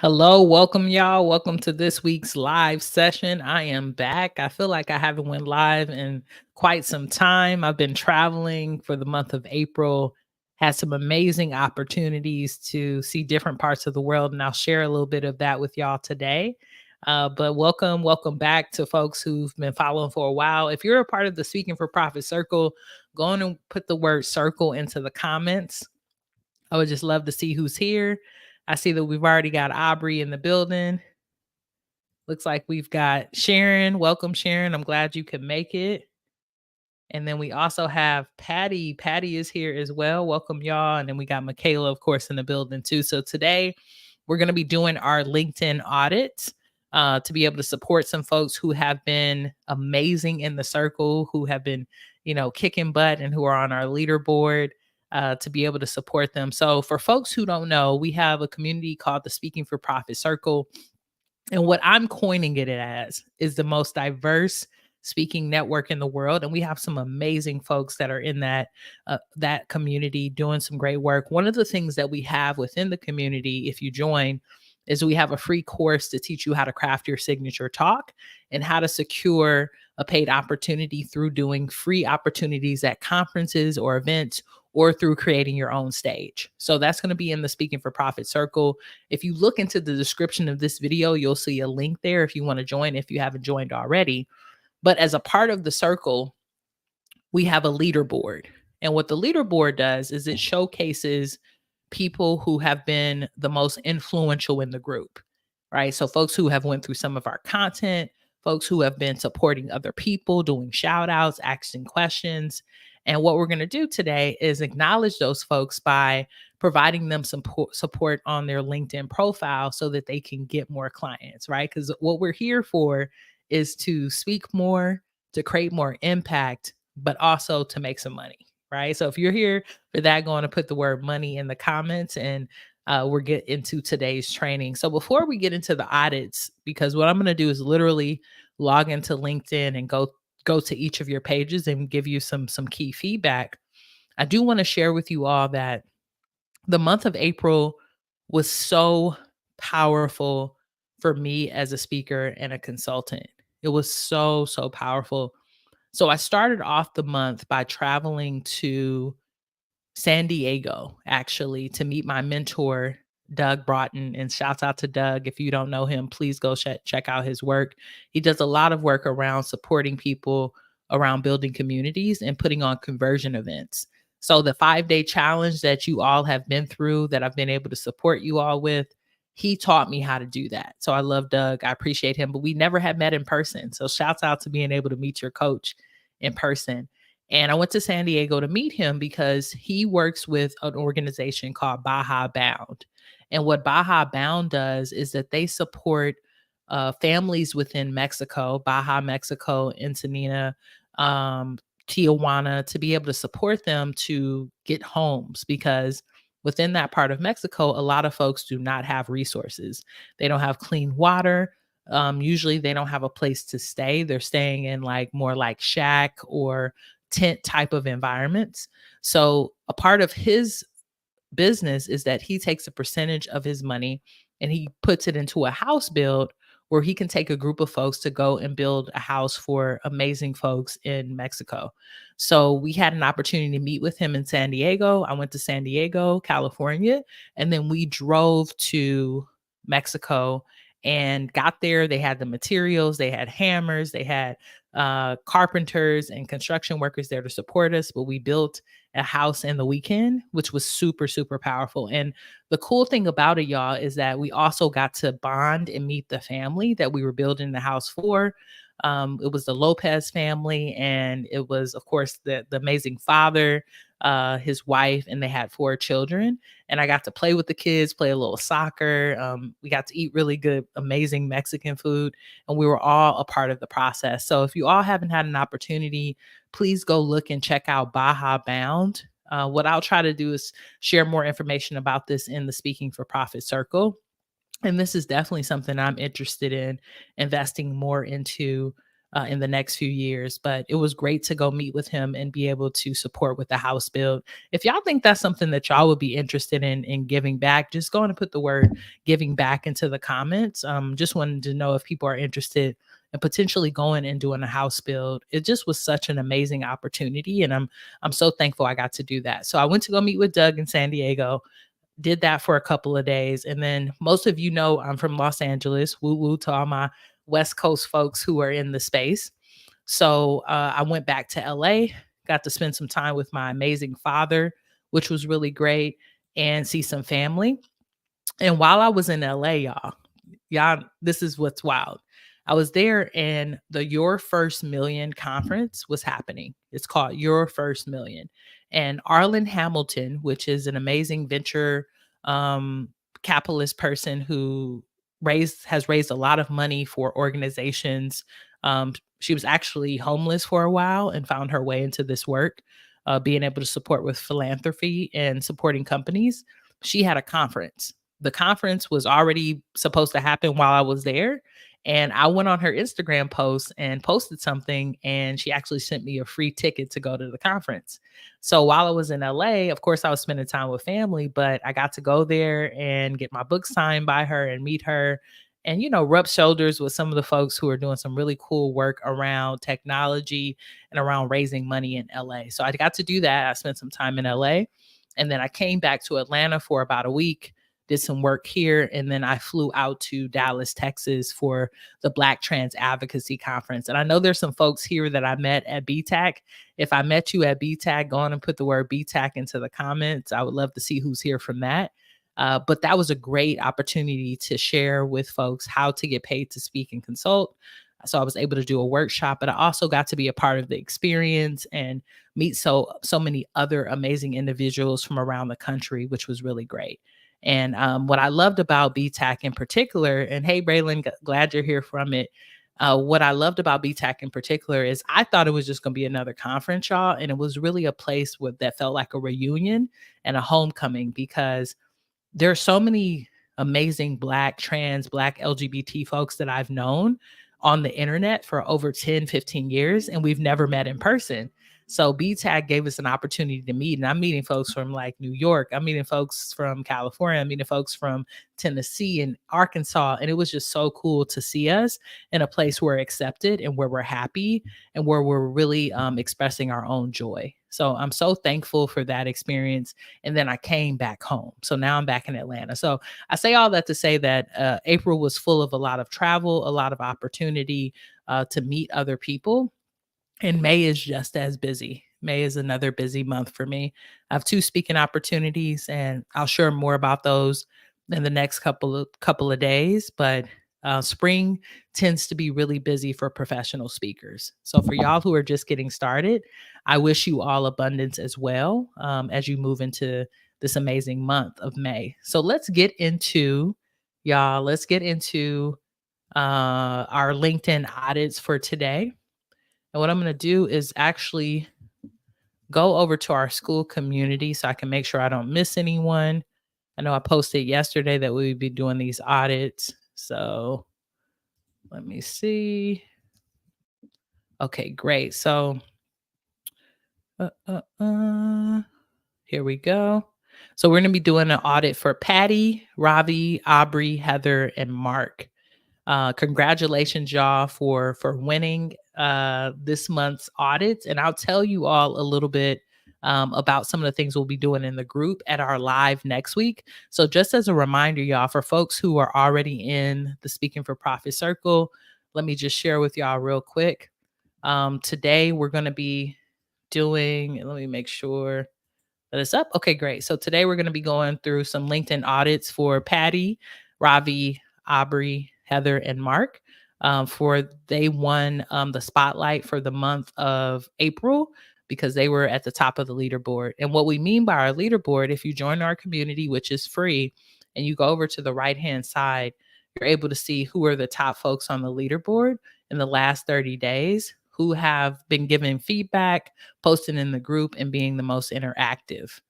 Hello, welcome y'all. Welcome to this week's live session. I am back. I feel like I haven't went live in quite some time. I've been traveling for the month of April, had some amazing opportunities to see different parts of the world, and I'll share a little bit of that with y'all today. But welcome back to folks who've been following for a while. If you're a part of the Speaking for Profit Circle, go on and put the word circle into the comments. I would just love to see who's here. I see that we've already got Aubrey in the building. Looks like we've got Sharon. Welcome, Sharon. I'm glad you could make it. And then we also have Patty. Patty is here as well. Welcome, y'all. And then we got Michaela, of course, in the building too. So today we're going to be doing our LinkedIn audit to be able to support some folks who have been amazing in the circle, who have been, kicking butt and who are on our leaderboard. To be able to support them. So, for folks who don't know, we have a community called the Speaking for Profit Circle. And what I'm coining it as is the most diverse speaking network in the world, and we have some amazing folks that are in that community doing some great work. One of the things that we have within the community, if you join, is we have a free course to teach you how to craft your signature talk and how to secure a paid opportunity through doing free opportunities at conferences or events or through creating your own stage. So that's going to be in the Speaking for Profit Circle. If you look into the description of this video, you'll see a link there if you want to join, if you haven't joined already. But as a part of the circle, we have a leaderboard. And what the leaderboard does is it showcases people who have been the most influential in the group, right? So folks who have went through some of our content, folks who have been supporting other people, doing shout outs, asking questions. And what we're going to do today is acknowledge those folks by providing them some support on their LinkedIn profile so that they can get more clients, right? Because what we're here for is to speak more, to create more impact, but also to make some money, right? So if you're here for that, go on to put the word money in the comments and we'll get into today's training. So before we get into the audits, because what I'm going to do is literally log into LinkedIn and go to each of your pages and give you some key feedback. I do want to share with you all that the month of April was so powerful for me as a speaker and a consultant. It was so powerful. So I started off the month by traveling to San Diego, actually, to meet my mentor, Doug Broughton. And shouts out to Doug. If you don't know him, please go check out his work. He does a lot of work around supporting people around building communities and putting on conversion events. So the 5-day challenge that you all have been through, that I've been able to support you all with, he taught me how to do that. So I love Doug. I appreciate him, but we never had met in person. So shouts out to being able to meet your coach in person. And I went to San Diego to meet him because he works with an organization called Baja Bound. And what Baja Bound does is that they support families within Mexico, Baja, Mexico, Ensenada, Tijuana, to be able to support them to get homes, because within that part of Mexico, a lot of folks do not have resources. They don't have clean water. Usually they don't have a place to stay. They're staying in more like shack or tent type of environments. So a part of his business is that he takes a percentage of his money and he puts it into a house build where he can take a group of folks to go and build a house for amazing folks in Mexico. So we had an opportunity to meet with him in San Diego. I went to San Diego, California, and then we drove to Mexico and got there. They had the materials, they had hammers, they had carpenters and construction workers there to support us, but we built a house in the weekend, which was super powerful. And the cool thing about it, y'all, is that we also got to bond and meet the family that we were building the house for. It was the Lopez family, and it was, of course, the amazing father, his wife, and they had 4 children. And I got to play with the kids, play a little soccer. We got to eat really good, amazing Mexican food, and we were all a part of the process. So if you all haven't had an opportunity, please go look and check out Baja Bound. What I'll try to do is share more information about this in the Speaking for Profit Circle. And this is definitely something I'm interested in investing more into in the next few years. But it was great to go meet with him and be able to support with the house build. If y'all think that's something that y'all would be interested in giving back, just go and put the word giving back into the comments. Just wanted to know if people are interested in potentially going and doing a house build. It just was such an amazing opportunity, and I'm so thankful I got to do that. So I went to go meet with Doug in San Diego, did that for a couple of days. And then most of you know I'm from Los Angeles. Woo woo to all my West Coast folks who are in the space. So I went back to LA, got to spend some time with my amazing father, which was really great, and see some family. And while I was in LA, y'all, this is what's wild. I was there and the Your First Million conference was happening. It's called Your First Million. And Arlen Hamilton, which is an amazing venture um, capitalist person who has raised a lot of money for organizations. She was actually homeless for a while and found her way into this work, being able to support with philanthropy and supporting companies. She had a conference. The conference was already supposed to happen while I was there. And I went on her Instagram post and posted something, and she actually sent me a free ticket to go to the conference. So while I was in LA, of course, I was spending time with family, but I got to go there and get my book signed by her and meet her and, rub shoulders with some of the folks who are doing some really cool work around technology and around raising money in LA. So I got to do that. I spent some time in LA, and then I came back to Atlanta for about a week, did some work here, and then I flew out to Dallas, Texas for the Black Trans Advocacy Conference. And I know there's some folks here that I met at BTAC. If I met you at BTAC, go on and put the word BTAC into the comments. I would love to see who's here from that. But that was a great opportunity to share with folks how to get paid to speak and consult. So I was able to do a workshop, but I also got to be a part of the experience and meet so many other amazing individuals from around the country, which was really great. And what I loved about BTAC in particular, and hey, Braylon, glad you're here from it. What I loved about BTAC in particular is I thought it was just going to be another conference, y'all. And it was really a place that felt like a reunion and a homecoming, because there are so many amazing Black, trans, Black LGBT folks that I've known on the internet for over 10, 15 years, and we've never met in person. So BTAG gave us an opportunity to meet, and I'm meeting folks from like New York. I'm meeting folks from California. I'm meeting folks from Tennessee and Arkansas. And it was just so cool to see us in a place where we're accepted and where we're happy and where we're really expressing our own joy. So I'm so thankful for that experience. And then I came back home. So now I'm back in Atlanta. So I say all that to say that April was full of a lot of travel, a lot of opportunity to meet other people. And May is just as busy. May is another busy month for me. I have two speaking opportunities, and I'll share more about those in the next couple of days. But spring tends to be really busy for professional speakers. So for y'all who are just getting started, I wish you all abundance as well, as you move into this amazing month of May. So let's get into y'all. Let's get into our LinkedIn audits for today. And what I'm going to do is actually go over to our school community so I can make sure I don't miss anyone. I know I posted yesterday that we would be doing these audits. So let me see. Okay, great. So here we go. So we're going to be doing an audit for Patty, Ravi, Aubrey, Heather, and Mark. Congratulations, y'all, for winning this month's audits. And I'll tell you all a little bit about some of the things we'll be doing in the group at our live next week. So just as a reminder, y'all, for folks who are already in the Speaking for Profit Circle, let me just share with y'all real quick. Today we're going to be doing, let me make sure that it's up. Okay, great. So today we're going to be going through some LinkedIn audits for Patty, Ravi, Aubrey, Heather, and Mark. For they won the spotlight for the month of April because they were at the top of the leaderboard. And what we mean by our leaderboard, if you join our community, which is free, and you go over to the right-hand side, you're able to see who are the top folks on the leaderboard in the last 30 days who have been giving feedback, posting in the group, and being the most interactive.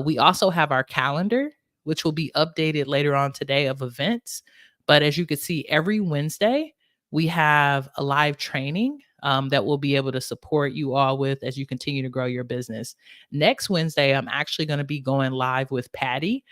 We also have our calendar, which will be updated later on today, of events. But as you can see, every Wednesday, we have a live training that we'll be able to support you all with as you continue to grow your business. Next Wednesday, I'm actually going to be going live with Patty,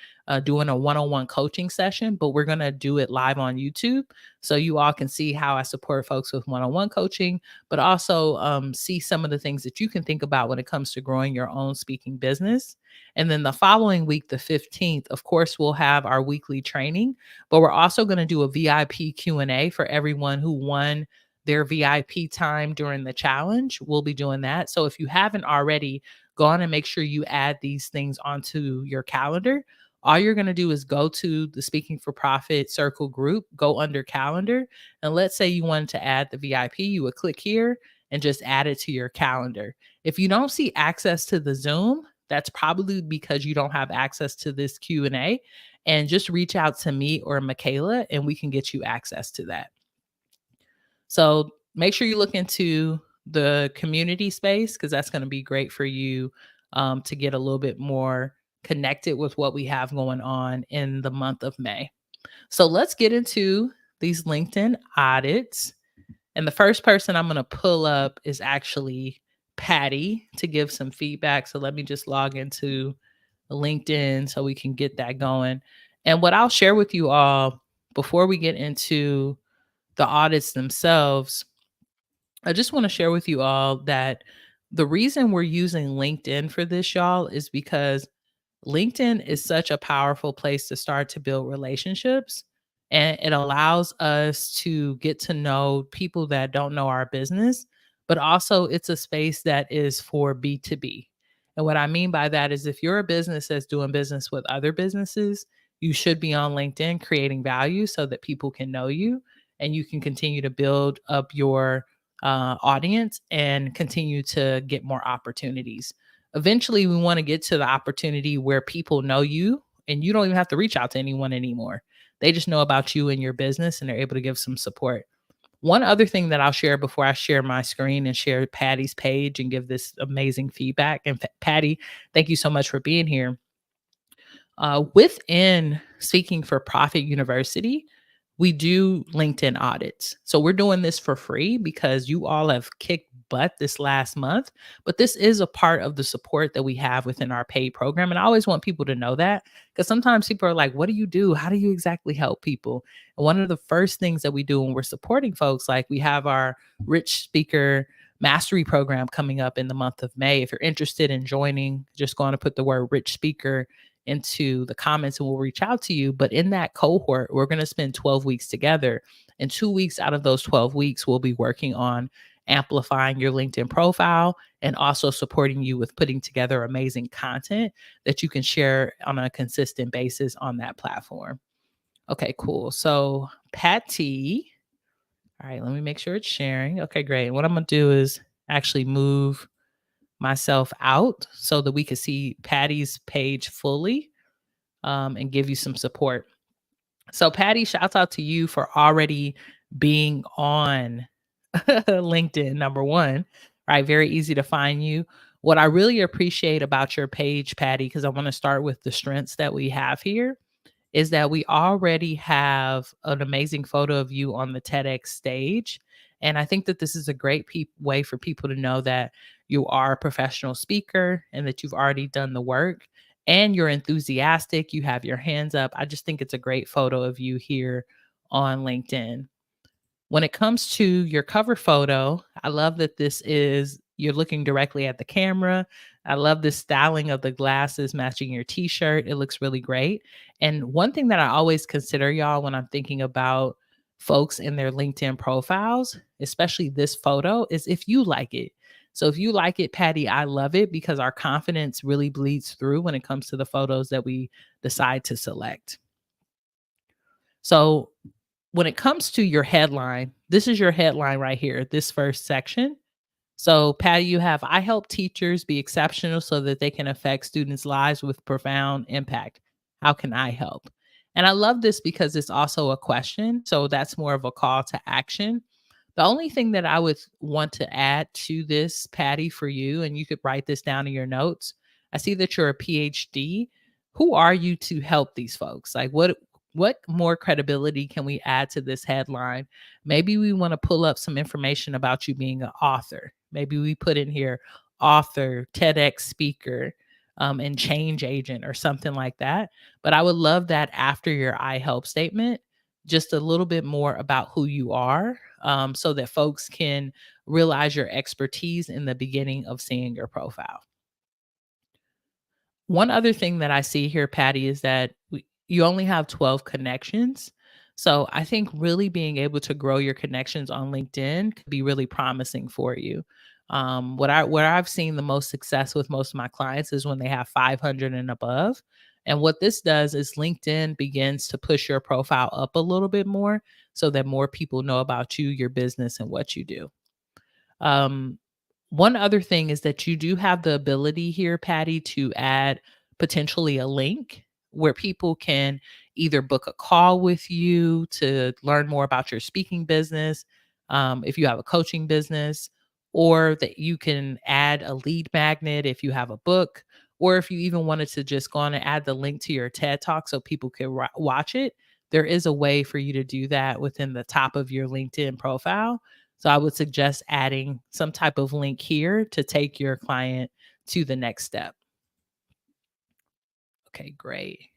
doing a one on one coaching session, but we're going to do it live on YouTube. So you all can see how I support folks with one on one coaching, but also see some of the things that you can think about when it comes to growing your own speaking business. And then the following week, the 15th, of course, we'll have our weekly training, but we're also going to do a VIP Q&A for everyone who won their VIP time during the challenge. We'll be doing that. So if you haven't already, go on and make sure you add these things onto your calendar. All you're going to do is go to the Speaking for Profit Circle group, go under calendar, and let's say you wanted to add the VIP, you would click here and just add it to your calendar. If you don't see access to the Zoom, that's probably because you don't have access to this Q&A, and just reach out to me or Michaela and we can get you access to that. So make sure you look into the community space because that's going to be great for you to get a little bit more connected with what we have going on in the month of May. So let's get into these LinkedIn audits. And the first person I'm going to pull up is actually Patty to give some feedback. So let me just log into LinkedIn so we can get that going. And what I'll share with you all before we get into the audits themselves, I just want to share with you all that the reason we're using LinkedIn for this, y'all, is because LinkedIn is such a powerful place to start to build relationships. And it allows us to get to know people that don't know our business, but also it's a space that is for B2B. And what I mean by that is if you're a business that's doing business with other businesses, you should be on LinkedIn creating value so that people can know you and you can continue to build up your audience and continue to get more opportunities. Eventually, we want to get to the opportunity where people know you and you don't even have to reach out to anyone anymore. They just know about you and your business and they're able to give some support. One other thing that I'll share before I share my screen and share Patty's page and give this amazing feedback. And Patty, thank you so much for being here. Within Speaking for Profit University, we do LinkedIn audits. So we're doing this for free because you all have kicked butt this last month, but this is a part of the support that we have within our paid program. And I always want people to know that because sometimes people are like, what do you do? How do you exactly help people? And one of the first things that we do when we're supporting folks, like we have our Rich Speaker Mastery program coming up in the month of May. If you're interested in joining, just go on to put the word Rich Speaker into the comments and we'll reach out to you. But in that cohort, we're going to spend 12 weeks together. And 2 weeks out of those 12 weeks, we'll be working on amplifying your LinkedIn profile and also supporting you with putting together amazing content that you can share on a consistent basis on that platform. Okay, cool. So Patty, all right, let me make sure it's sharing. Okay, great. What I'm going to do is actually move myself out so that we can see Patty's page fully and give you some support. So Patty, shouts out to you for already being on LinkedIn, number one. All right, very easy to find you. What I really appreciate about your page, Patty, because I want to start with the strengths that we have here, is that we already have an amazing photo of you on the TEDx stage. And I think that this is a great way for people to know that you are a professional speaker and that you've already done the work and you're enthusiastic. You have your hands up. I just think it's a great photo of you here on LinkedIn. When it comes to your cover photo, I love that you're looking directly at the camera. I love the styling of the glasses matching your t-shirt. It looks really great. And one thing that I always consider, y'all, when I'm thinking about folks in their LinkedIn profiles, especially this photo, is if you like it. So if you like it, Patty, I love it because our confidence really bleeds through when it comes to the photos that we decide to select. So when it comes to your headline, this is your headline right here, this first section. So, Patty, you have, I help teachers be exceptional so that they can affect students' lives with profound impact. How can I help? And I love this because it's also a question. So that's more of a call to action. The only thing that I would want to add to this, Patty, for you, and you could write this down in your notes. I see that you're a PhD. Who are you to help these folks? Like, What more credibility can we add to this headline? Maybe we want to pull up some information about you being an author. Maybe we put in here author, TEDx speaker, and change agent or something like that. But I would love that after your I help statement, just a little bit more about who you are, so that folks can realize your expertise in the beginning of seeing your profile. One other thing that I see here, Patty, is that you only have 12 connections. So I think really being able to grow your connections on LinkedIn could be really promising for you. Where I've seen the most success with most of my clients is when they have 500 and above. And what this does is LinkedIn begins to push your profile up a little bit more so that more people know about you, your business, and what you do. Um, One other thing is that you do have the ability here, Patty, to add potentially a link where people can either book a call with you to learn more about your speaking business, if you have a coaching business, or that you can add a lead magnet if you have a book, or if you even wanted to just go on and add the link to your TED Talk so people can watch it. There is a way for you to do that within the top of your LinkedIn profile, so I would suggest adding some type of link here to take your client to the next step. Okay, great.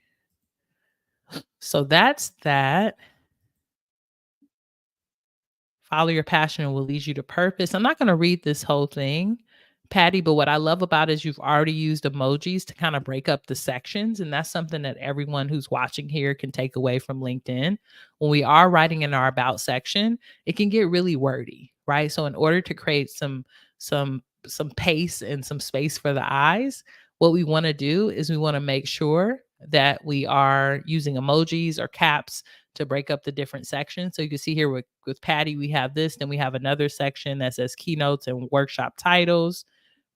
So that's that. Follow your passion will lead you to purpose. I'm not going to read this whole thing, Patty, but what I love about it is you've already used emojis to kind of break up the sections. And that's something that everyone who's watching here can take away from LinkedIn. When we are writing in our about section, it can get really wordy, right? So in order to create some pace and some space for the eyes, what we want to do is we want to make sure that we are using emojis or caps to break up the different sections. So you can see here with Patty, we have this, then we have another section that says keynotes and workshop titles,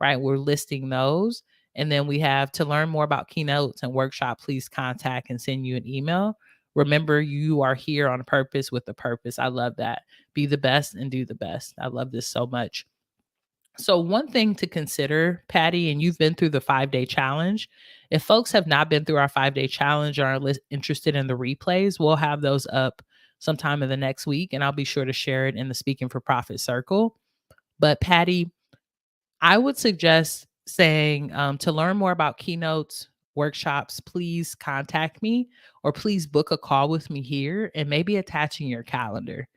right? We're listing those. And then we have to learn more about keynotes and workshop, please contact and send you an email. Remember, you are here on purpose with a purpose. I love that. Be the best and do the best. I love this so much. So, one thing to consider, Patty, and you've been through the 5-day challenge. If folks have not been through our 5-day challenge or are interested in the replays, we'll have those up sometime in the next week, and I'll be sure to share it in the Speaking for Profit circle. But, Patty, I would suggest saying to learn more about keynotes, workshops, please contact me or please book a call with me here and maybe attaching your calendar.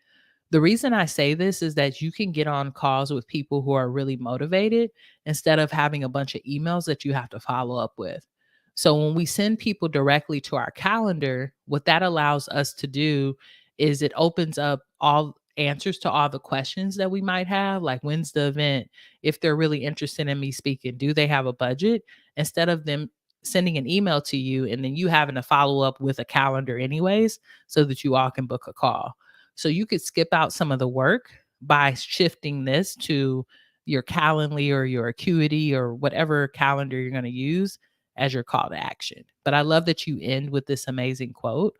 The reason I say this is that you can get on calls with people who are really motivated instead of having a bunch of emails that you have to follow up with. So when we send people directly to our calendar, what that allows us to do is it opens up all answers to all the questions that we might have, like when's the event, if they're really interested in me speaking, do they have a budget, instead of them sending an email to you and then you having to follow up with a calendar anyways so that you all can book a call. So you could skip out some of the work by shifting this to your Calendly or your Acuity or whatever calendar you're going to use as your call to action. But I love that you end with this amazing quote.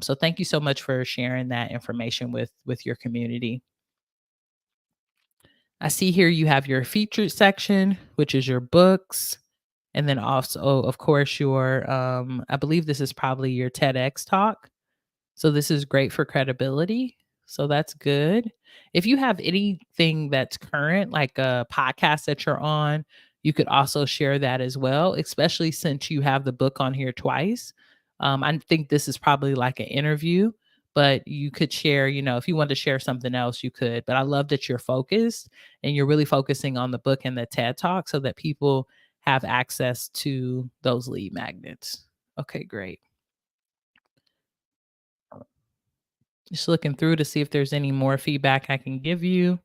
So thank you so much for sharing that information with your community. I see here you have your featured section, which is your books, and then also, of course, your I believe this is probably your TEDx talk. So this is great for credibility. So that's good. If you have anything that's current, like a podcast that you're on, you could also share that as well, especially since you have the book on here twice. I think this is probably like an interview, but you could share, if you want to share something else, you could. But I love that you're focused and you're really focusing on the book and the TED Talk so that people have access to those lead magnets. Okay, great. Just looking through to see if there's any more feedback I can give you.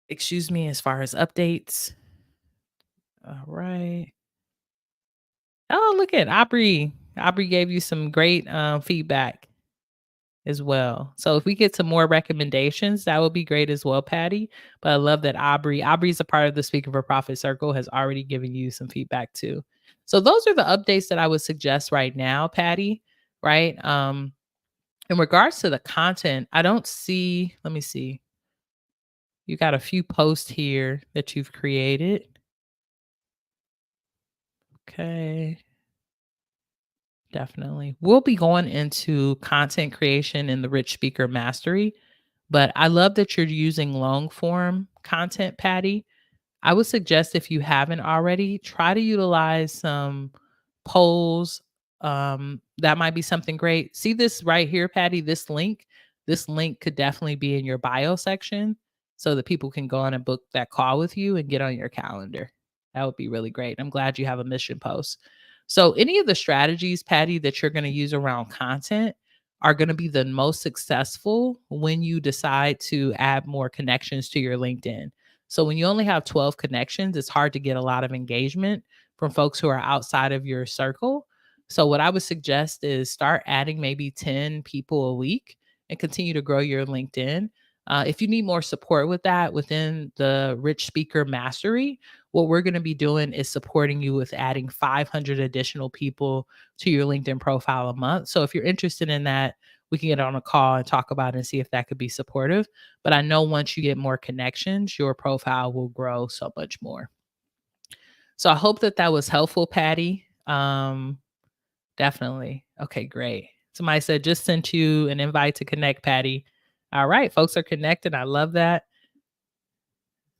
Excuse me, as far as updates. All right. Oh, look at Aubrey. Aubrey gave you some great feedback as well. So if we get some more recommendations, that would be great as well, Patty. But I love that Aubrey's a part of the Speaking for Profit Circle, has already given you some feedback too. So those are the updates that I would suggest right now, Patty. Right. In regards to the content, I don't see, let me see. You got a few posts here that you've created. Okay. Definitely. We'll be going into content creation in the Rich Speaker Mastery, but I love that you're using long form content, Patty. I would suggest if you haven't already, try to utilize some polls. That might be something great. See this right here, Patty, this link. This link could definitely be in your bio section so that people can go on and book that call with you and get on your calendar. That would be really great. I'm glad you have a mission post. So, any of the strategies, Patty, that you're going to use around content are going to be the most successful when you decide to add more connections to your LinkedIn. So when you only have 12 connections, it's hard to get a lot of engagement from folks who are outside of your circle. So what I would suggest is start adding maybe 10 people a week and continue to grow your LinkedIn. If you need more support with that within the Rich Speaker Mastery, what we're going to be doing is supporting you with adding 500 additional people to your LinkedIn profile a month. So if you're interested in that, we can get on a call and talk about it and see if that could be supportive. But I know once you get more connections, your profile will grow so much more. So I hope that that was helpful, Patty. Definitely. Okay, great. Somebody said just sent you an invite to connect, Patty. All right, folks are connected. I love that.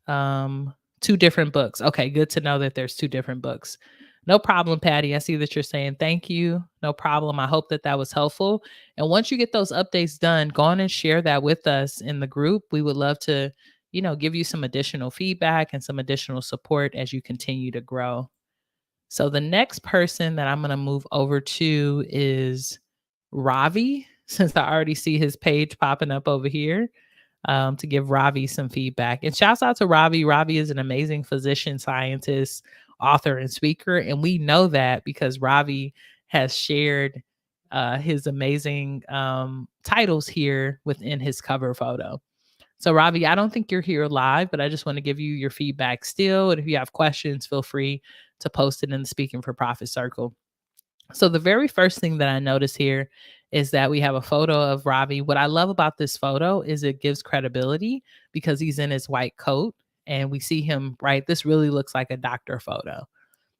Um, two different books. Okay, good to know that there's two different books. No problem, Patty. I see that you're saying thank you. No problem. I hope that that was helpful. And once you get those updates done, go on and share that with us in the group. We would love to, give you some additional feedback and some additional support as you continue to grow. So the next person that I'm going to move over to is Ravi, since I already see his page popping up over here, to give Ravi some feedback. And shouts out to Ravi. Ravi is an amazing physician, scientist, author, and speaker. And we know that because Ravi has shared his amazing titles here within his cover photo. So, Ravi, I don't think you're here live, but I just want to give you your feedback still. And if you have questions, feel free to post it in the Speaking for Profit circle. So the very first thing that I notice here is that we have a photo of Ravi. What I love about this photo is it gives credibility because he's in his white coat and we see him, right? This really looks like a doctor photo.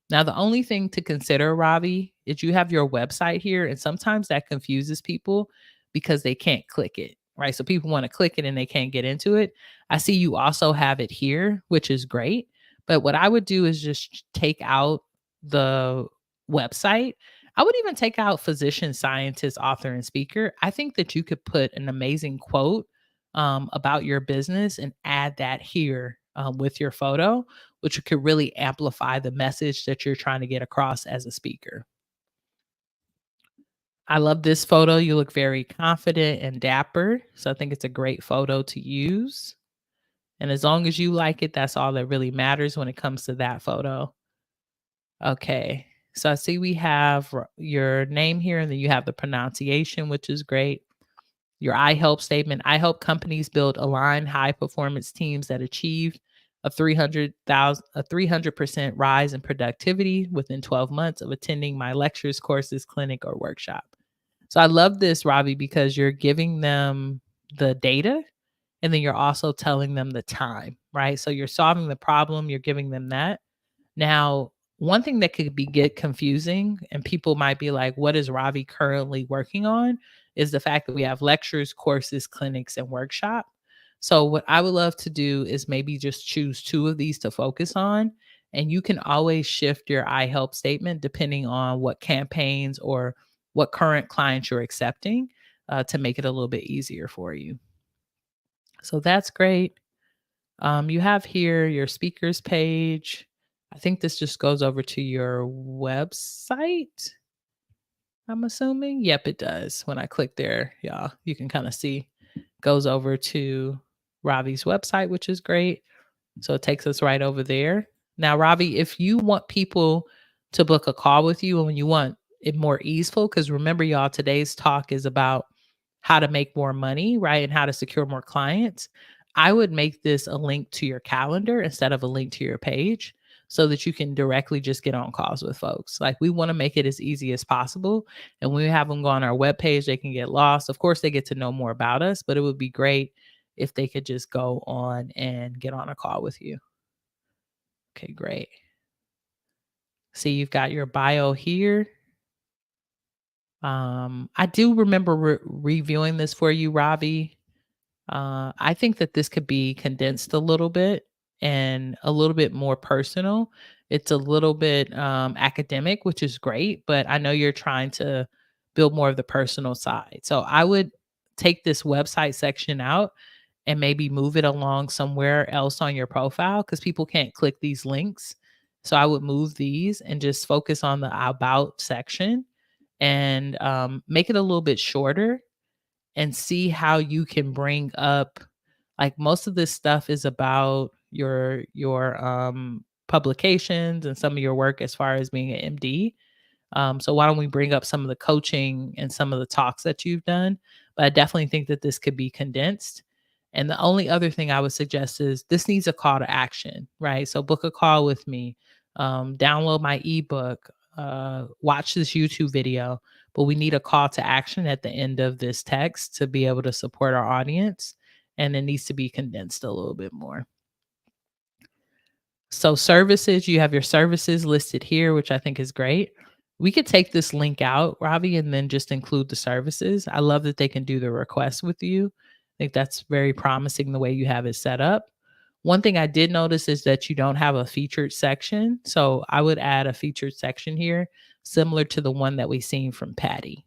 Now, the only thing to consider, Ravi, is you have your website here, and sometimes that confuses people because they can't click it, right? So people want to click it and they can't get into it. I see you also have it here, which is great. But what I would do is just take out the website. I would even take out physician, scientist, author, and speaker. I think that you could put an amazing quote about your business and add that here with your photo, which could really amplify the message that you're trying to get across as a speaker. I love this photo. You look very confident and dapper. So I think it's a great photo to use. And as long as you like it, that's all that really matters when it comes to that photo. Okay. So I see we have your name here and then you have the pronunciation, which is great. Your I help statement. I help companies build aligned high performance teams that achieve a 300% rise in productivity within 12 months of attending my lectures, courses, clinic, or workshop. So I love this, Robbie, because you're giving them the data and then you're also telling them the time, right? So you're solving the problem, you're giving them that. Now, one thing that could be get confusing and people might be like, what is Ravi currently working on? Is the fact that we have lectures, courses, clinics, and workshop. So what I would love to do is maybe just choose two of these to focus on. And you can always shift your I help statement depending on what campaigns or what current clients you're accepting to make it a little bit easier for you. So that's great. You have here your speakers page. I think this just goes over to your website. I'm assuming. Yep, it does. When I click there, y'all, you can kind of see goes over to Ravi's website, which is great. So it takes us right over there. Now, Ravi, if you want people to book a call with you and when you want it more easeful, because remember, y'all, today's talk is about how to make more money, right? And how to secure more clients. I would make this a link to your calendar instead of a link to your page so that you can directly just get on calls with folks. Like we want to make it as easy as possible. And when we have them go on our webpage, they can get lost. Of course, they get to know more about us, but it would be great if they could just go on and get on a call with you. Okay, great. See, you've got your bio here. I do remember reviewing this for you, Ravi. I think that this could be condensed a little bit and a little bit more personal. It's a little bit academic, which is great, but I know you're trying to build more of the personal side. So I would take this website section out and maybe move it along somewhere else on your profile because people can't click these links. So I would move these and just focus on the about section and make it a little bit shorter and see how you can bring up, like, most of this stuff is about your publications and some of your work as far as being an MD. So why don't we bring up some of the coaching and some of the talks that you've done? But I definitely think that this could be condensed. And the only other thing I would suggest is this needs a call to action, right? So book a call with me, download my ebook, watch this YouTube video. But we need a call to action at the end of this text to be able to support our audience. And it needs to be condensed a little bit more. So services, you have your services listed here, which I think is great. We could take this link out, Robbie, and then just include the services. I love that they can do the request with you. I think that's very promising the way you have it set up. One thing I did notice is that you don't have a featured section. So I would add a featured section here, similar to the one that we seen from Patty.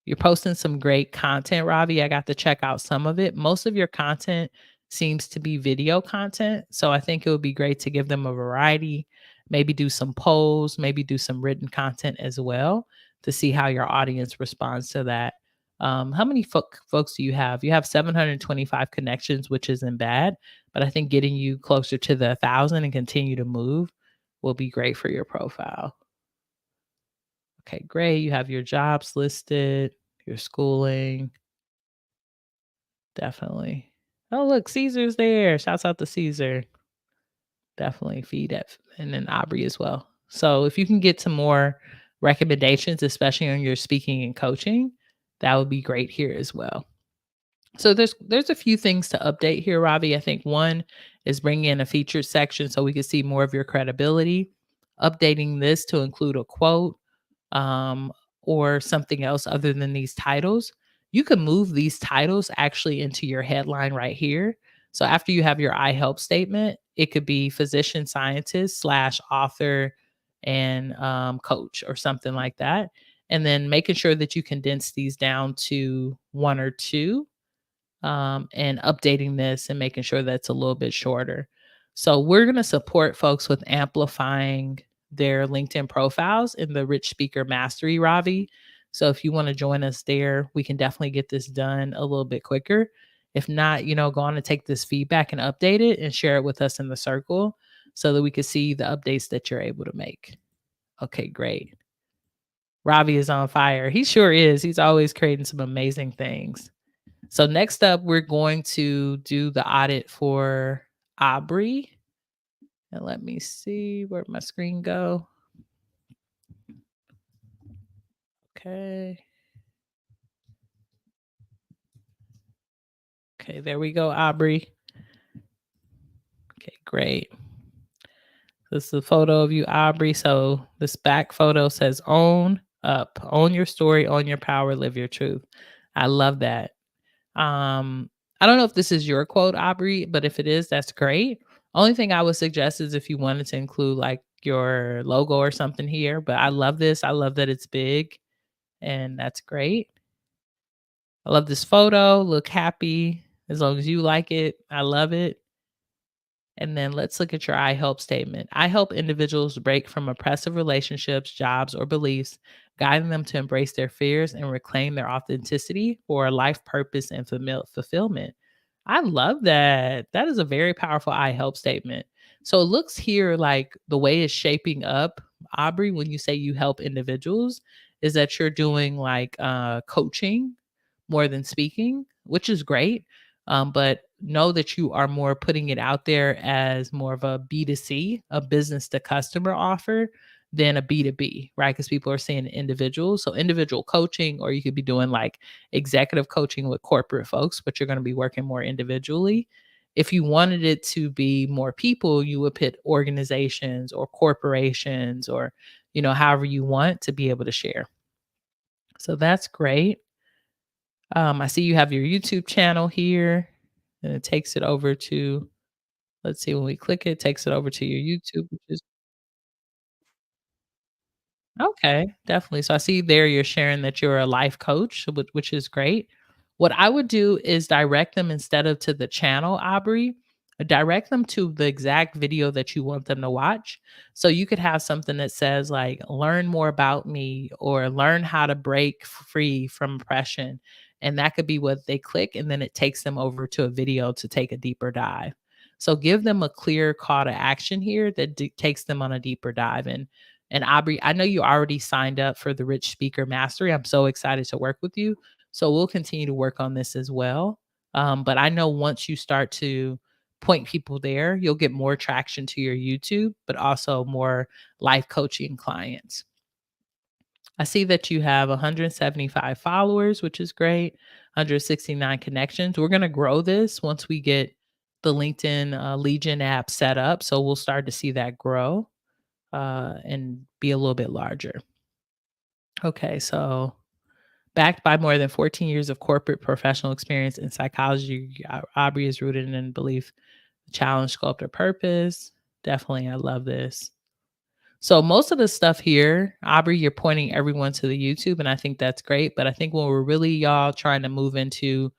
You're posting some great content, Ravi. I got to check out some of it. Most of your content seems to be video content. So I think it would be great to give them a variety, maybe do some polls, maybe do some written content as well to see how your audience responds to that. How many folks do you have? You have 725 connections, which isn't bad, but I think getting you closer to the 1,000 and continue to move will be great for your profile. Okay, great. You have your jobs listed, your schooling. Definitely. Oh, look, Caesar's there. Shouts out to Caesar. Definitely feed it. And then Aubrey as well. So if you can get some more recommendations, especially on your speaking and coaching, that would be great here as well. So there's a few things to update here, Robbie. I think one is bringing in a featured section so we can see more of your credibility. Updating this to include a quote, um, or something else other than these titles. You can move these titles actually into your headline right here. So after you have your I help statement, it could be physician scientist slash author and coach or something like that. And then making sure that you condense these down to one or two, and updating this and making sure that's a little bit shorter. So we're going to support folks with amplifying their LinkedIn profiles in the Rich Speaker Mastery, Ravi. So if you want to join us there, we can definitely get this done a little bit quicker. If not, go on and take this feedback and update it and share it with us in the circle so that we can see the updates that you're able to make. Okay, great. Ravi is on fire. He sure is. He's always creating some amazing things. So next up, we're going to do the audit for Aubrey. And let me see where my screen go. Okay. Okay, there we go, Aubrey. Okay, great. This is a photo of you, Aubrey. So this back photo says own up, own your story, own your power, live your truth. I love that. I don't know if this is your quote, Aubrey, but if it is, that's great. Only thing I would suggest is if you wanted to include like your logo or something here, but I love this. I love that it's big and that's great. I love this photo. Look happy as long as you like it. I love it. And then let's look at your I help statement. I help individuals break from oppressive relationships, jobs, or beliefs, guiding them to embrace their fears and reclaim their authenticity for a life purpose and fulfillment. I love that. That is a very powerful I help statement. So it looks here like the way it's shaping up, Aubrey, when you say you help individuals, is that you're doing like coaching more than speaking, which is great. But know that you are more putting it out there as more of a B2C, a business to customer offer than a B2B, right? Because people are saying individuals. So individual coaching, or you could be doing like executive coaching with corporate folks, but you're going to be working more individually. If you wanted it to be more people, you would put organizations or corporations or however you want to be able to share. So that's great. I see you have your YouTube channel here, and it takes it over to, let's see, when we click it, it takes it over to your YouTube, which is okay, definitely. So I see there you're sharing that you're a life coach, so which is great. What I would do is direct them instead of to the channel, Aubrey, direct them to the exact video that you want them to watch. So you could have something that says like learn more about me or learn how to break free from oppression. And that could be what they click, and then it takes them over to a video to take a deeper dive. So give them a clear call to action here that takes them on a deeper dive. And Aubrey, I know you already signed up for the Rich Speaker Mastery. I'm so excited to work with you. So we'll continue to work on this as well. But I know once you start to point people there, you'll get more traction to your YouTube, but also more life coaching clients. I see that you have 175 followers, which is great, 169 connections. We're going to grow this once we get the LinkedIn Legion app set up. So we'll start to see that grow and be a little bit larger. Okay, so backed by more than 14 years of corporate professional experience in psychology, Aubrey is rooted in belief, challenge, sculpt, or purpose. Definitely, I love this. So most of the stuff here, Aubrey, you're pointing everyone to the YouTube, and I think that's great. But I think when we're really y'all trying to move into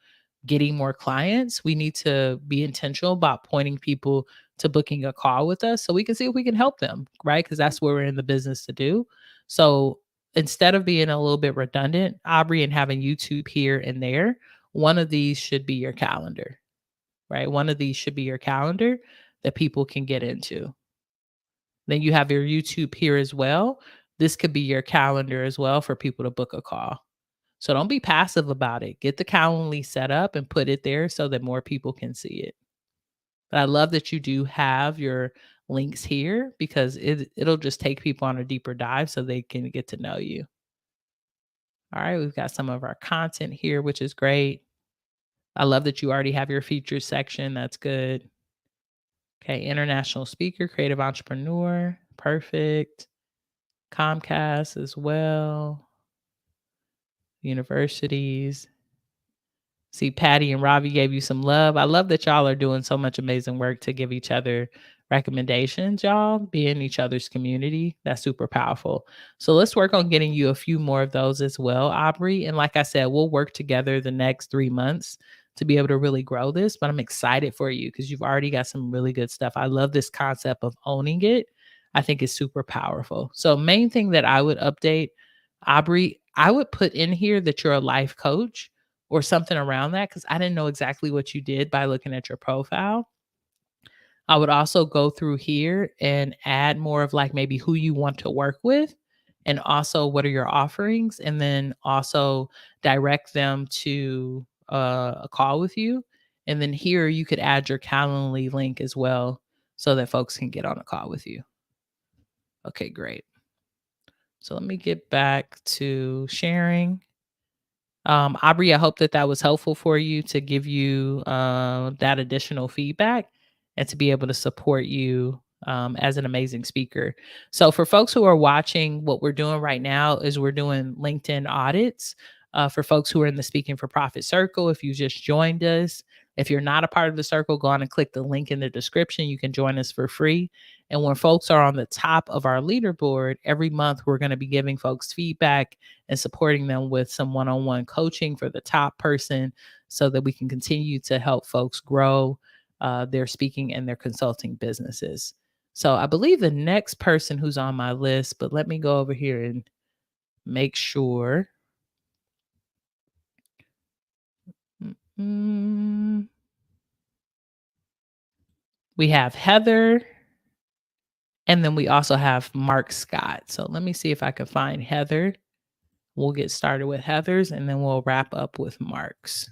getting more clients, we need to be intentional about pointing people to booking a call with us so we can see if we can help them, right? Because that's what we're in the business to do. So instead of being a little bit redundant, Aubrey, and having YouTube here and there, one of these should be your calendar, right? One of these should be your calendar that people can get into. Then you have your YouTube here as well. This could be your calendar as well for people to book a call. So don't be passive about it. Get the Calendly set up and put it there so that more people can see it. But I love that you do have your links here because it'll just take people on a deeper dive so they can get to know you. All right, we've got some of our content here, which is great. I love that you already have your features section. That's good. Okay, international speaker, creative entrepreneur. Perfect. Comcast as well. Universities. See, Patty and Ravi gave you some love. I love that y'all are doing so much amazing work to give each other recommendations, y'all. Be in each other's community. That's super powerful. So let's work on getting you a few more of those as well, Aubrey. And like I said, we'll work together the next 3 months to be able to really grow this. But I'm excited for you because you've already got some really good stuff. I love this concept of owning it. I think it's super powerful. So, main thing that I would update, Aubrey, I would put in here that you're a life coach or something around that because I didn't know exactly what you did by looking at your profile. I would also go through here and add more of like maybe who you want to work with and also what are your offerings, and then also direct them to a call with you. And then here you could add your Calendly link as well so that folks can get on a call with you. Okay, great. So let me get back to sharing. Aubrey, I hope that that was helpful for you to give you that additional feedback and to be able to support you as an amazing speaker. So, for folks who are watching, what we're doing right now is we're doing LinkedIn audits for folks who are in the Speaking for Profit Circle. If you just joined us, if you're not a part of the circle, go on and click the link in the description. You can join us for free. And when folks are on the top of our leaderboard, every month we're going to be giving folks feedback and supporting them with some one-on-one coaching for the top person so that we can continue to help folks grow their speaking and their consulting businesses. So I believe the next person who's on my list, but let me go over here and make sure. Mm, we have Heather, and then we also have Mark Scott. So let me see if I can find Heather. We'll get started with Heather's and then we'll wrap up with Mark's.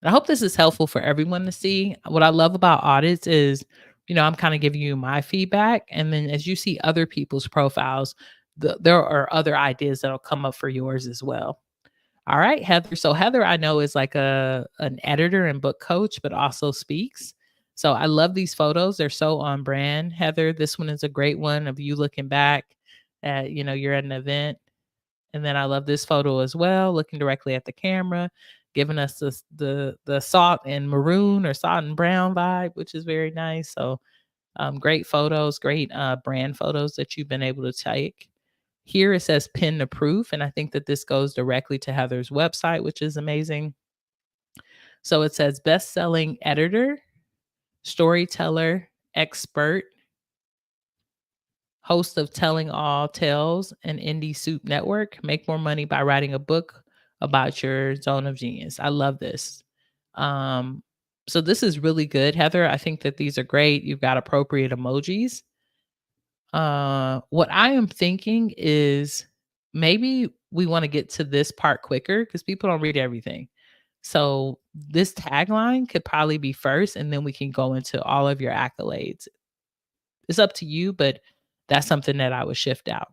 And I hope this is helpful for everyone to see. What I love about audits is, I'm kind of giving you my feedback. And then as you see other people's profiles, there are other ideas that'll come up for yours as well. All right, Heather. So Heather, I know is like an editor and book coach, but also speaks. So I love these photos. They're so on brand. Heather, this one is a great one of you looking back at, you're at an event. And then I love this photo as well, looking directly at the camera, giving us the salt and maroon or salt and brown vibe, which is very nice. So great photos, great brand photos that you've been able to take. Here it says pin to proof, and I think that this goes directly to Heather's website, which is amazing. So it says best-selling editor, storyteller, expert, host of Telling All Tales and Indie Soup Network. Make more money by writing a book about your zone of genius. I love this. Um, so this is really good, Heather. I think that these are great. You've got appropriate emojis. What I am thinking is maybe we want to get to this part quicker because people don't read everything. So this tagline could probably be first, and then we can go into all of your accolades. It's up to you, but that's something that I would shift out.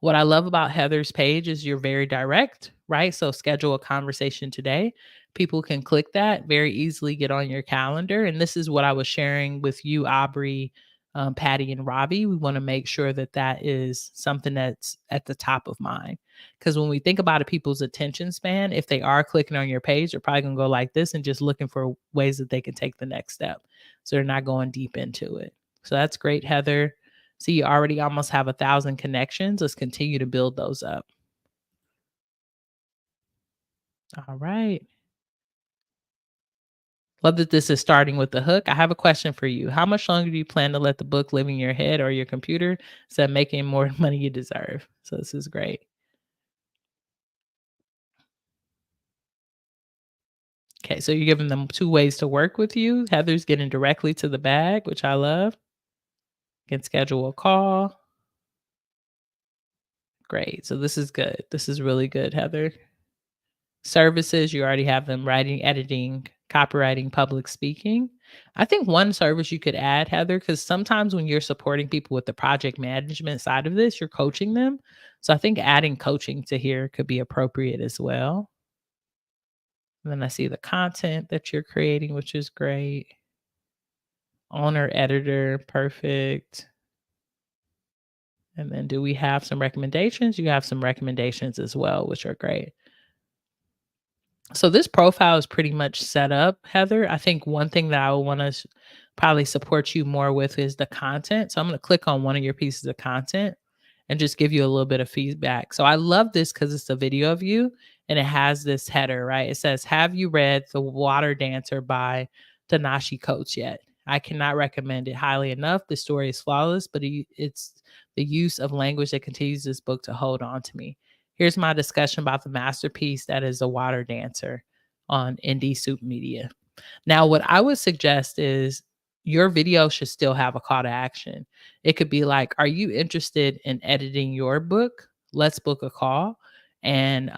What I love about Heather's page is you're very direct, right? So schedule a conversation today. People can click that very easily, get on your calendar. And this is what I was sharing with you, Aubrey, Patty, and Robbie. We want to make sure that that is something that's at the top of mind. Because when we think about it, people's attention span, if they are clicking on your page, they're probably going to go like this and just looking for ways that they can take the next step. So they're not going deep into it. So that's great, Heather. So you already almost have 1,000 connections. Let's continue to build those up. All right. Love that this is starting with the hook. I have a question for you. How much longer do you plan to let the book live in your head or your computer instead of making more money you deserve? So this is great. Okay, so you're giving them 2 ways to work with you. Heather's getting directly to the bag, which I love. Can schedule a call. Great. So this is good. This is really good, Heather. Services, you already have them writing, editing, copywriting, public speaking. I think one service you could add, Heather, because sometimes when you're supporting people with the project management side of this, you're coaching them. So I think adding coaching to here could be appropriate as well. And then I see the content that you're creating, which is great. Owner, editor, perfect. And then do we have some recommendations? You have some recommendations as well, which are great. So this profile is pretty much set up, Heather. I think one thing that I would want to probably support you more with is the content. So I'm going to click on one of your pieces of content and just give you a little bit of feedback. So I love this because it's a video of you and it has this header, right? It says, "Have you read The Water Dancer by Tanashi Coates yet? I cannot recommend it highly enough. The story is flawless, but it's the use of language that continues this book to hold on to me. Here's my discussion about the masterpiece that is The Water Dancer on Indie Soup Media." Now, what I would suggest is your video should still have a call to action. It could be like, "Are you interested in editing your book? Let's book a call." And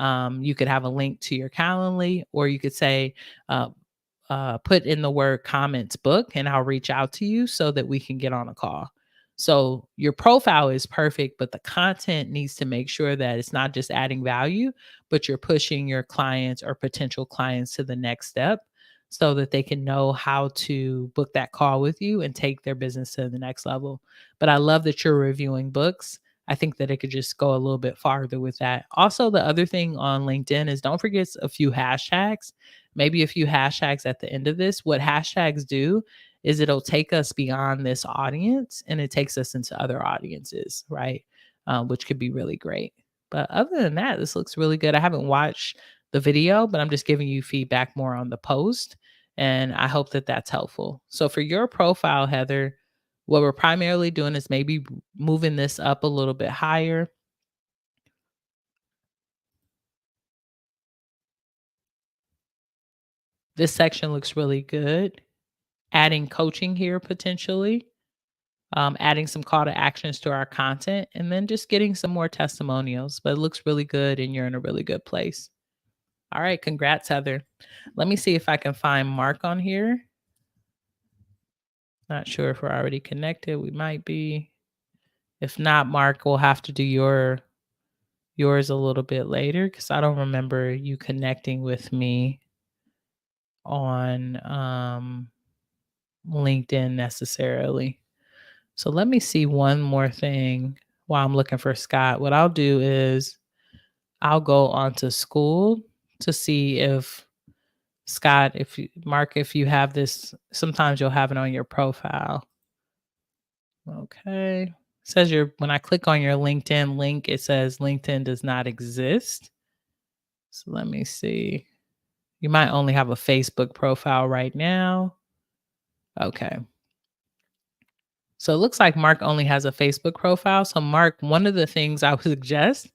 you could have a link to your Calendly, or you could say, uh, put in the word comments book, and I'll reach out to you so that we can get on a call. So your profile is perfect, but the content needs to make sure that it's not just adding value, but you're pushing your clients or potential clients to the next step so that they can know how to book that call with you and take their business to the next level. But I love that you're reviewing books. I think that it could just go a little bit farther with that. Also, the other thing on LinkedIn is don't forget a few hashtags, maybe a few hashtags at the end of this. What hashtags do is it'll take us beyond this audience and it takes us into other audiences, right? Which could be really great. But other than that, this looks really good. I haven't watched the video, but I'm just giving you feedback more on the post. And I hope that that's helpful. So for your profile, Heather, what we're primarily doing is maybe moving this up a little bit higher. This section looks really good. Adding coaching here potentially, adding some call to actions to our content, and then just getting some more testimonials. But it looks really good and you're in a really good place. All right. Congrats, Heather. Let me see if I can find Mark on here. Not sure if we're already connected. We might be. If not, Mark, we'll have to do yours a little bit later because I don't remember you connecting with me on LinkedIn necessarily. So let me see one more thing while I'm looking for Scott, what I'll do is I'll go onto school to see if Scott, if you Mark, if you have this, sometimes you'll have it on your profile. Okay. Says when I click on your LinkedIn link, it says LinkedIn does not exist. So let me see. You might only have a Facebook profile right now. Okay. So it looks like Mark only has a Facebook profile. So, Mark, one of the things I would suggest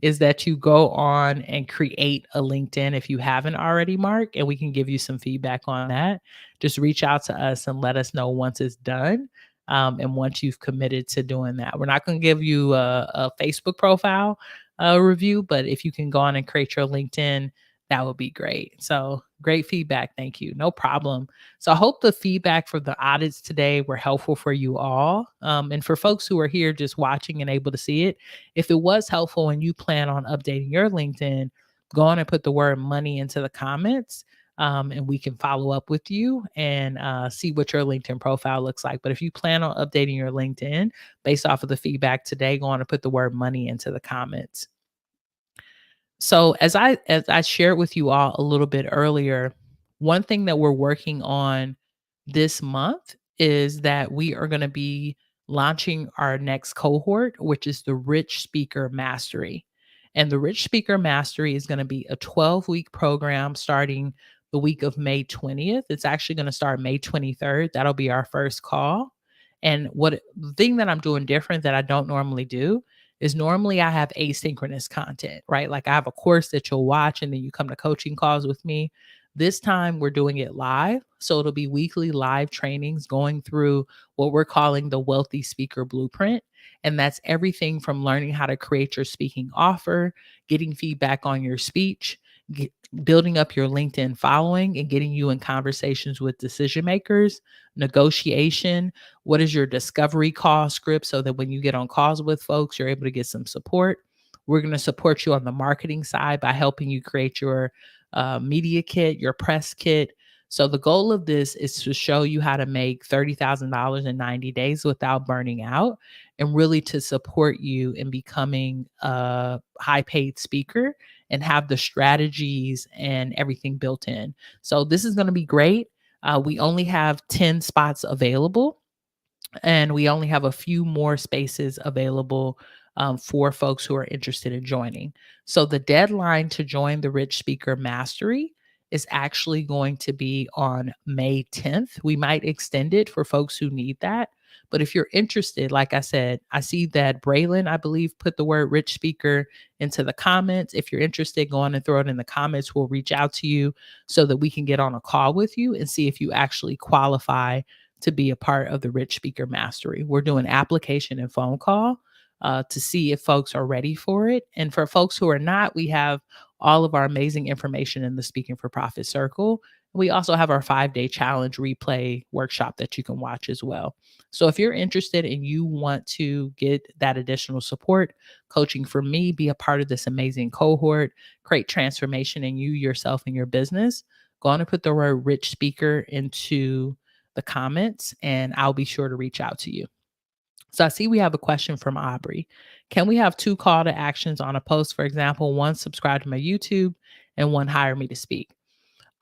is that you go on and create a LinkedIn if you haven't already, Mark, and we can give you some feedback on that. Just reach out to us and let us know once it's done. And once you've committed to doing that, we're not going to give you a Facebook profile review, but if you can go on and create your LinkedIn, that would be great. So, great feedback. Thank you. No problem. So I hope the feedback for the audits today were helpful for you all. And for folks who are here just watching and able to see it, if it was helpful and you plan on updating your LinkedIn, go on and put the word money into the comments. And we can follow up with you and see what your LinkedIn profile looks like. But if you plan on updating your LinkedIn based off of the feedback today, go on and put the word money into the comments. So as I shared with you all a little bit earlier, one thing that we're working on this month is that we are going to be launching our next cohort, which is the Rich Speaker Mastery. And the Rich Speaker Mastery is going to be a 12-week program starting the week of May 20th. It's actually going to start May 23rd. That'll be our first call. And the thing that I'm doing different that I don't normally do is normally I have asynchronous content, right? Like I have a course that you'll watch and then you come to coaching calls with me. This time we're doing it live. So it'll be weekly live trainings going through what we're calling the Wealthy Speaker Blueprint. And that's everything from learning how to create your speaking offer, getting feedback on your speech, building up your LinkedIn following and getting you in conversations with decision makers, negotiation. What is your discovery call script so that when you get on calls with folks, you're able to get some support? We're going to support you on the marketing side by helping you create your media kit, your press kit. So the goal of this is to show you how to make $30,000 in 90 days without burning out and really to support you in becoming a high paid speaker and have the strategies and everything built in. So this is going to be great. We only have 10 spots available and we only have a few more spaces available for folks who are interested in joining. So the deadline to join the Rich Speaker Mastery is actually going to be on May 10th. We might extend it for folks who need that. But if you're interested, like I said, I see that Braylon, I believe, put the word Rich Speaker into the comments. If you're interested, go on and throw it in the comments. We'll reach out to you so that we can get on a call with you and see if you actually qualify to be a part of the Rich Speaker Mastery. We're doing application and phone call to see if folks are ready for it. And for folks who are not, we have all of our amazing information in the Speaking for Profit Circle. We also have our 5-day challenge replay workshop that you can watch as well. So if you're interested and you want to get that additional support, coaching from me, be a part of this amazing cohort, create transformation in you, yourself, and your business, go on and put the word Rich Speaker into the comments and I'll be sure to reach out to you. So I see we have a question from Aubrey. Can we have 2 call to actions on a post? For example, one, subscribe to my YouTube, and one, hire me to speak.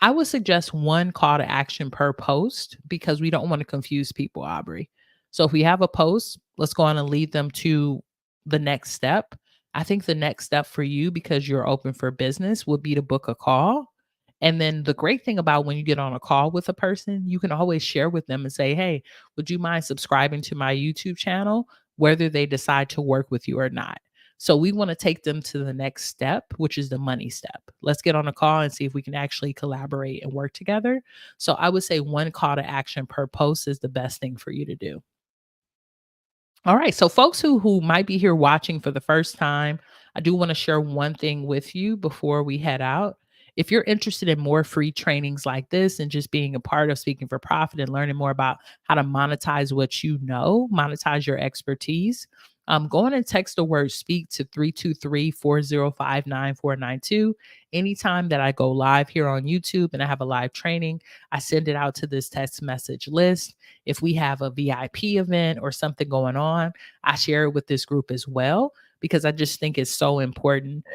I would suggest one call to action per post because we don't want to confuse people, Aubrey. So if we have a post, let's go on and lead them to the next step. I think the next step for you, because you're open for business, would be to book a call. And then the great thing about when you get on a call with a person, you can always share with them and say, hey, would you mind subscribing to my YouTube channel, whether they decide to work with you or not? So we want to take them to the next step, which is the money step. Let's get on a call and see if we can actually collaborate and work together. So I would say one call to action per post is the best thing for you to do. All right. So folks who might be here watching for the first time, I do want to share one thing with you before we head out. If you're interested in more free trainings like this and just being a part of Speaking for Profit and learning more about how to monetize what you know, monetize your expertise, Go on and text the word speak to 323-405-9492. Anytime that I go live here on YouTube and I have a live training, I send it out to this text message list. If we have a VIP event or something going on, I share it with this group as well because I just think it's so important,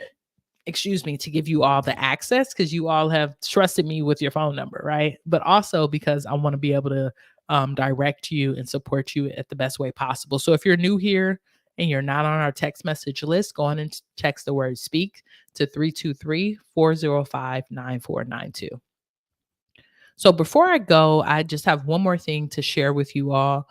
excuse me, to give you all the access because you all have trusted me with your phone number, right? But also because I want to be able to direct you and support you at the best way possible. So if you're new here and you're not on our text message list, go on and text the word speak to 323-405-9492. So before I go, I just have one more thing to share with you all.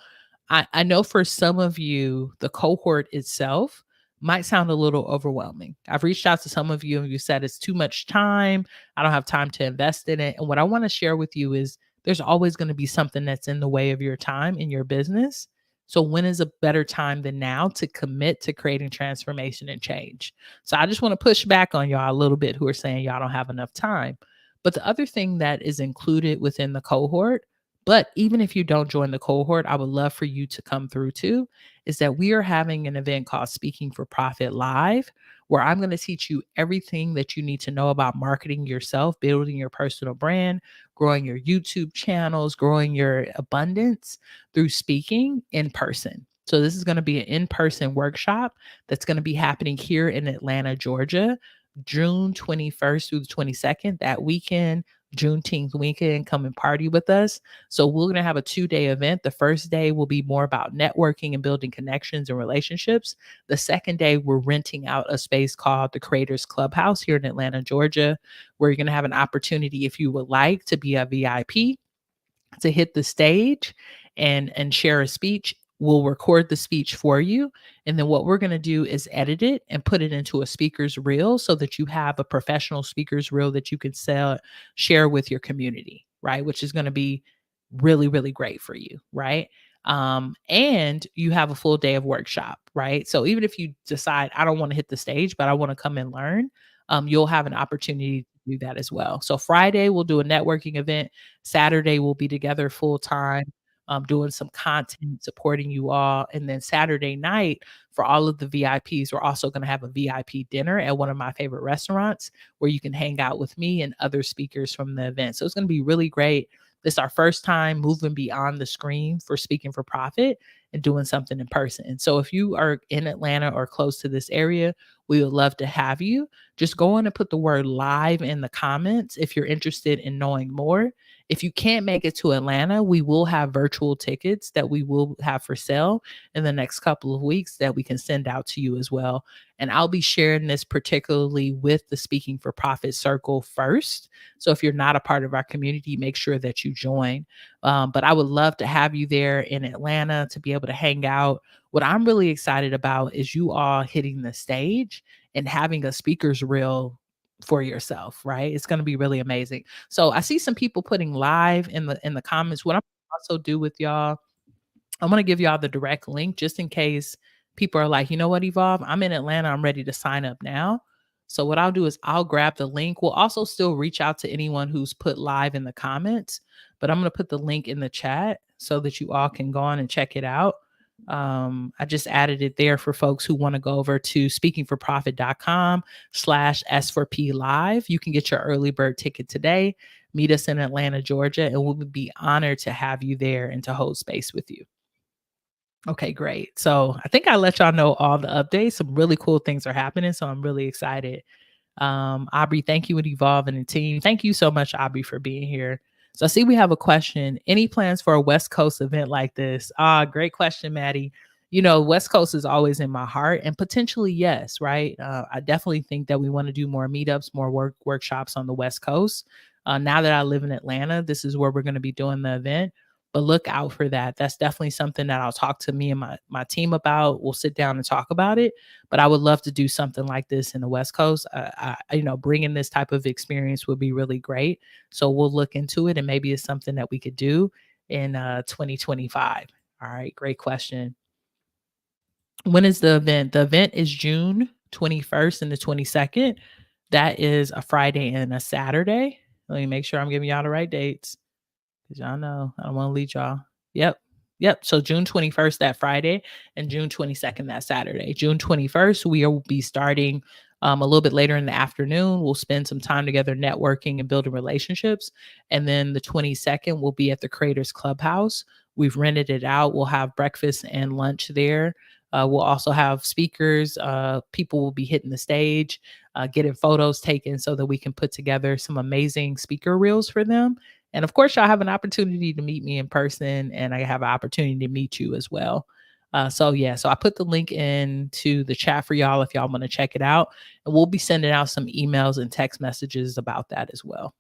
I know for some of you, the cohort itself might sound a little overwhelming. I've reached out to some of you and you said it's too much time. I don't have time to invest in it. And what I want to share with you is there's always going to be something that's in the way of your time in your business. So when is a better time than now to commit to creating transformation and change? So I just want to push back on y'all a little bit who are saying y'all don't have enough time. But the other thing that is included within the cohort, but even if you don't join the cohort, I would love for you to come through too, is that we are having an event called Speaking for Profit Live, where I'm going to teach you everything that you need to know about marketing yourself, building your personal brand, growing your YouTube channels, growing your abundance through speaking in person. So, this is going to be an in person workshop that's going to be happening here in Atlanta, Georgia, June 21st through the 22nd, that weekend. Juneteenth weekend, come and party with us. So we're going to have a 2-day event. The first day will be more about networking and building connections and relationships. The second day, we're renting out a space called the Creators Clubhouse here in Atlanta, Georgia, where you're going to have an opportunity, if you would like, to be a VIP, to hit the stage and share a speech. We'll record the speech for you. And then what we're going to do is edit it and put it into a speaker's reel so that you have a professional speaker's reel that you can share with your community, right? Which is going to be really, really great for you, right? And you have a full day of workshop, right? So even if you decide, I don't want to hit the stage, but I want to come and learn, you'll have an opportunity to do that as well. So Friday, we'll do a networking event. Saturday, we'll be together full time, doing some content, supporting you all. And then Saturday night, for all of the VIPs, we're also going to have a VIP dinner at one of my favorite restaurants where you can hang out with me and other speakers from the event. So it's going to be really great. This is our first time moving beyond the screen for Speaking for Profit and doing something in person. And so if you are in Atlanta or close to this area, we would love to have you. Just go on and put the word live in the comments if you're interested in knowing more. If you can't make it to Atlanta, we will have virtual tickets that we will have for sale in the next couple of weeks that we can send out to you as well. And I'll be sharing this particularly with the Speaking for Profit Circle first. So if you're not a part of our community, make sure that you join. But I would love to have you there in Atlanta to be able to hang out. What I'm really excited about is you all hitting the stage and having a speaker's reel for yourself, right? It's going to be really amazing. So I see some people putting live in the comments. What I'm also do with y'all, I'm gonna give y'all the direct link just in case people are like, you know what, Evolve, I'm in Atlanta, I'm ready to sign up now. So what I'll do is I'll grab the link. We'll also still reach out to anyone who's put live in the comments, but I'm gonna put the link in the chat so that you all can go on and check it out. I just added it there for folks who want to go over to speakingforprofit.com/S4P live. You can get your early bird ticket today. Meet us in Atlanta, Georgia, and we'll be honored to have you there and to hold space with you. Okay, great. So I think I let y'all know all the updates. Some really cool things are happening. So I'm really excited. Aubrey, thank you and Evolve and the team. Thank you so much, Aubrey, for being here. So I see we have a question. Any plans for a West Coast event like this? Great question, Maddie. You know, West Coast is always in my heart and potentially yes, right? I definitely think that we want to do more meetups, more workshops on the West Coast. Now that I live in Atlanta, this is where we're going to be doing the event, but look out for that. That's definitely something that I'll talk to me and my team about. We'll sit down and talk about it. But I would love to do something like this in the West Coast. Bringing this type of experience would be really great. So we'll look into it, and maybe it's something that we could do in 2025. All right, great question. When is the event? The event is June 21st and the 22nd. That is a Friday and a Saturday. Let me make sure I'm giving y'all the right dates. Cause y'all know I don't want to lead y'all. Yep. Yep. So June 21st, that Friday, and June 22nd, that Saturday. June 21st, we will be starting a little bit later in the afternoon. We'll spend some time together networking and building relationships. And then the 22nd, we'll be at the Creators Clubhouse. We've rented it out. We'll have breakfast and lunch there. We'll also have speakers. People will be hitting the stage, getting photos taken so that we can put together some amazing speaker reels for them. And of course, y'all have an opportunity to meet me in person, and I have an opportunity to meet you as well. So yeah, so I put the link into the chat for y'all if y'all want to check it out, and we'll be sending out some emails and text messages about that as well.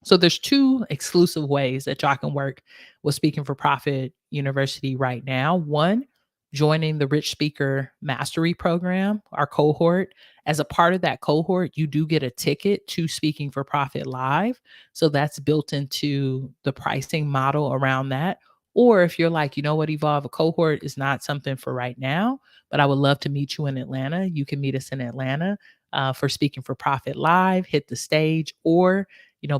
So there's two exclusive ways that y'all can work with Speaking for Profit University right now. One, joining the Rich Speaker Mastery Program, our cohort. As a part of that cohort, you do get a ticket to Speaking for Profit Live. So that's built into the pricing model around that. Or if you're like, you know what, Evolve, a cohort is not something for right now, but I would love to meet you in Atlanta. You can meet us in Atlanta for Speaking for Profit Live, hit the stage, or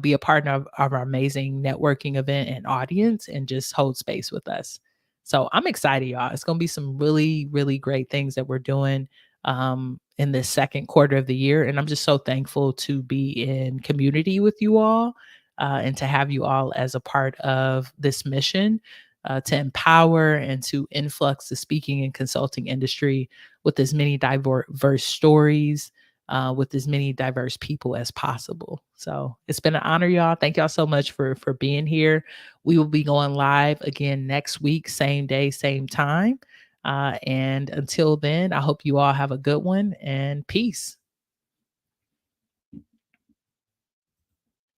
be a partner of our amazing networking event and audience and just hold space with us. So I'm excited, y'all. It's going to be some really, really great things that we're doing in this second quarter of the year. And I'm just so thankful to be in community with you all and to have you all as a part of this mission to empower and to influx the speaking and consulting industry with as many diverse stories, with as many diverse people as possible. So it's been an honor, y'all. Thank y'all so much for being here. We will be going live again next week, same day, same time. And until then, I hope you all have a good one and peace.